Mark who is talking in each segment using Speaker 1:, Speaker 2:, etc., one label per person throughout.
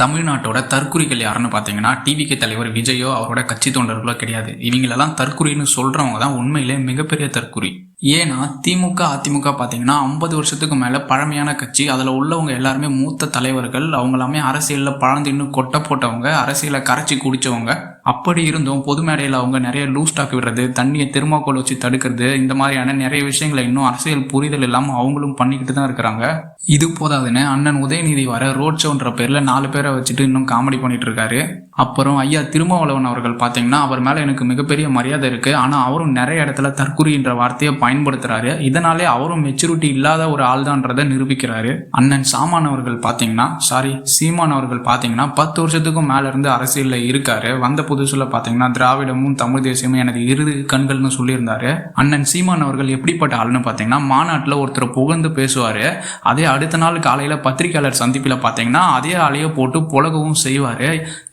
Speaker 1: தமிழ்நாட்டோட தற்குறிகள் யாருன்னு பார்த்தீங்கன்னா டிவிகே தலைவர் விஜயோ அவரோட கட்சி தொண்டர்களோ கிடையாது. இவங்களெல்லாம் தற்குறின்னு சொல்றவங்க தான் உண்மையிலே மிகப்பெரிய தற்குறி. ஏன்னா திமுக அதிமுக பார்த்தீங்கன்னா 50 வருஷத்துக்கு மேலே பழமையான கட்சி. அதில் உள்ளவங்க எல்லாருமே மூத்த தலைவர்கள். அவங்க எல்லாமே அரசியலில் பழந்து இன்னும் கொட்டை போட்டவங்க, அரசியலை கரைச்சி குடிச்சவங்க. அப்படி இருந்தும் பொது மேடையில் அவங்க நிறைய லூஸ் டாக் விடுறது, தண்ணியை திருமாக்கோல் வச்சு தடுக்கிறது, இந்த மாதிரியான நிறைய விஷயங்களை இன்னும் அரசியல் புரிதல் இல்லாமல் அவங்களும் பண்ணிக்கிட்டு தான் இருக்கிறாங்க. இது போதாதுன்னு அண்ணன் உதயநிதி வர ரோட் ஷோன்ற பேரில் 4 பேரை வச்சுட்டு இன்னும் காமெடி பண்ணிட்டு இருக்காரு. அப்புறம் ஐயா திருமாவளவன் அவர்கள் பார்த்தீங்கன்னா அவர் மேலே எனக்கு மிகப்பெரிய மரியாதை இருக்குது. ஆனால் அவரும் நிறைய இடத்துல தற்குறின்ற வார்த்தையை பயன்படுத்துறாரு. இதனாலே அவரும் மெச்சூரிட்டி இல்லாத ஒரு ஆள் தான்றதை நிரூபிக்கிறாரு. அண்ணன் சீமான் அவர்கள் பார்த்தீங்கன்னா 10 வருஷத்துக்கும் மேல இருந்து அரசியலில் இருக்காரு. வந்த புதுசுல பார்த்தீங்கன்னா திராவிடமும் தமிழ் தேசியமும் எனக்கு இரு கண்கள்னு சொல்லியிருந்தாரு. அண்ணன் சீமான் அவர்கள் எப்படிப்பட்ட ஆள்னு பார்த்தீங்கன்னா மாநாட்டில் ஒருத்தர் புகழ்ந்து பேசுவார். அதே அடுத்த நாள் காலையில் பத்திரிகையாளர் சந்திப்பில் பார்த்தீங்கன்னா அதே ஆளையை போட்டு புலகவும் செய்வார்.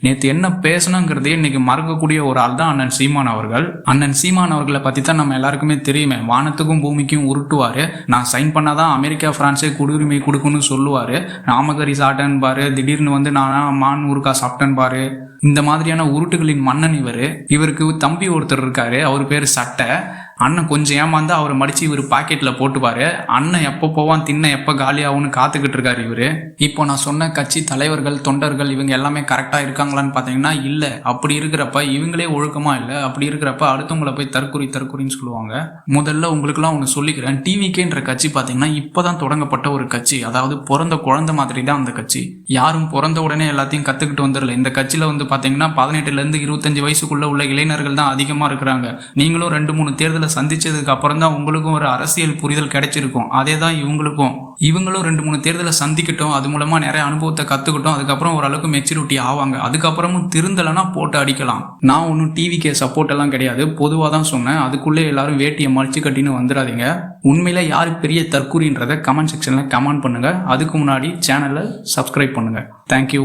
Speaker 1: நேற்று என்ன பேசணுங்கிறதே இன்னைக்கு மறக்கக்கூடிய ஒரு ஆள் தான் அண்ணன் சீமான் அவர்கள். அண்ணன் சீமான் அவர்களை பற்றி தான் நம்ம எல்லாருக்குமே தெரியுமே. வானத்துக்கும் பூமிக்கும் உருட்டுவார். நான் சைன் பண்ணாதான் அமெரிக்கா பிரான்ஸே குடியுரிமை கொடுக்குன்னு சொல்லுவார். நாமகரி சாப்பிட்டேன்னு பாரு, திடீர்னு வந்து நான் மான் ஊருக்கா சாப்பிட்டேன்னு பாரு. இந்த மாதிரியான உருட்டுகளின் மன்னன் இவருக்கு தம்பி ஒருத்தர் இருக்காரு. அவர் பேர் சட்டை. அண்ணன் கொஞ்சம் ஏமாந்து அவரை மடிச்சு இவர் பாக்கெட்ல போட்டுப்பாரு. அண்ணன் எப்போ போவான் தின்ன எப்போ காலியாகும்னு காத்துக்கிட்டு இருக்காரு இவரு. இப்போ நான் சொன்ன கட்சி தலைவர்கள் தொண்டர்கள் இவங்க எல்லாமே கரெக்டா இருக்காங்களான்னு பாத்தீங்கன்னா இல்ல. அப்படி இருக்கிறப்ப இவங்களே ஒழுக்கமா இல்லை. அப்படி இருக்கிறப்ப அடுத்தவங்களை போய் தற்குறின்னு சொல்லுவாங்க. முதல்ல உங்களுக்குலாம் ஒன்று சொல்லிக்கிறேன். டிவிகேன்ற கட்சி பாத்தீங்கன்னா இப்பதான் தொடங்கப்பட்ட ஒரு கட்சி. அதாவது பிறந்த குழந்தை மாதிரி தான் அந்த கட்சி. யாரும் பிறந்த உடனே எல்லாத்தையும் கத்துக்கிட்டு வந்துடல. இந்த கட்சியில வந்து பாத்தீங்கன்னா 18ல இருந்து 25 வயசுக்குள்ள உள்ள இளைஞர்கள் தான் அதிகமா இருக்கிறாங்க. நீங்களும் 2-3 தேர்தலை சந்திச்சதுக்கு அப்புறம் தான் உங்களுக்கும் ஒரு அரசியல் புரிதல் கிடைச்சிருக்கும். அதே தான் இவங்களும் 2-3 தேர்தலை சந்திக்கிட்டோம். அது மூலமா நிறைய அனுபவத்தை கத்துக்கிட்டோம். அதுக்கப்புறம் ஓரளவுக்கு மெச்சூரிட்டி ஆவாங்க. அதுக்கப்புறமும் திருந்தலைன்னா போட்டு அடிக்கலாம். நான் ஒன்றும் டிவிக்கே சப்போர்ட் எல்லாம் கிடையாது, பொதுவாக தான் சொன்னேன். அதுக்குள்ளே எல்லாரும் வேட்டியை மலிச்சு கட்டின்னு வந்துடாதீங்க. உண்மையில யாரு பெரிய தற்கூறின்றதை கமெண்ட் செக்ஷன்ல கமெண்ட் பண்ணுங்க. அதுக்கு முன்னாடி சேனலை சப்ஸ்கிரைப் பண்ணுங்க. தேங்க்யூ.